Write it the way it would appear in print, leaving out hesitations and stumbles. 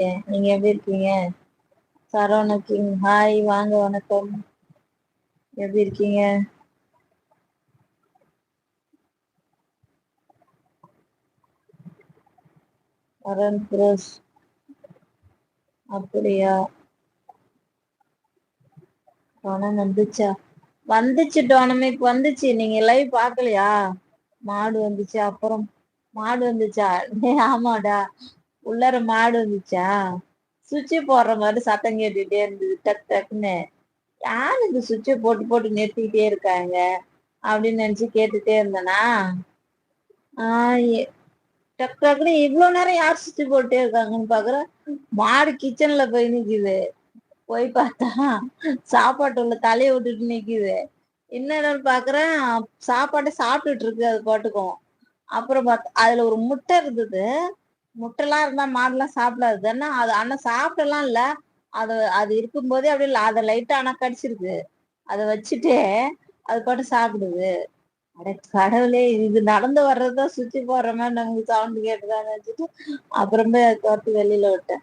நீங்க எப்படி இருக்கீங்க? சரவண கிங் ஹாய், வாங்க, வணக்கம். எப்படி இருக்கீங்க? அருண் புரோஸ். அப்படியா? பணம் வந்துச்சா? வந்துச்சு, டோனமிக் வந்துச்சு. நீங்க லைவ் பாக்கலையா? மாடு வந்துச்சு. அப்புறம் மாடு வந்துச்சா? ஆமாடா, உள்ளார மாடு வந்துச்சா? சுவிட்ச் போடுற மாதிரி சத்தம் கேட்டுட்டே இருந்தது, டக் டக்குன்னு. யாரு இந்த சுவிட்சை போட்டு போட்டு நிறுத்திக்கிட்டே இருக்காங்க அப்படின்னு நினைச்சு கேட்டுட்டே இருந்தேனா. ஆஹ் டக் டக்குன்னு இவ்வளவு நேரம் யார் சுவிட்ச் போட்டே இருக்காங்கன்னு பாக்குறேன். மாடு கிச்சன்ல போய் நிக்குது. போய் பார்த்தா சாப்பாட்டு உள்ள தலையை விட்டுட்டு நிக்குது. என்னன்னு பாக்குறேன், சாப்பாட்டை சாப்பிட்டுட்டு இருக்கு அது பாட்டுக்கும். அப்புறம் பார்த்தா அதுல ஒரு முட்டை இருந்தது. முட்டைலாம் இருந்தா மாடுலாம் சாப்பிடாது தானே அது. ஆனா சாப்பிடலாம் இல்ல, அது அது இருக்கும்போதே அப்படியே அதை லைட்டா ஆனா கடிச்சிருக்கு. அதை வச்சுட்டே அது பாட்டு சாப்பிடுது. அட கடவுளே, இது நடந்து வர்றதுதான் சுவிட்ச் போடுற மாதிரி நமக்கு சவுண்ட் கேட்டுதான்னு வச்சுட்டு அப்புறமே அதை தோர்த்து வெளியில விட்டேன்.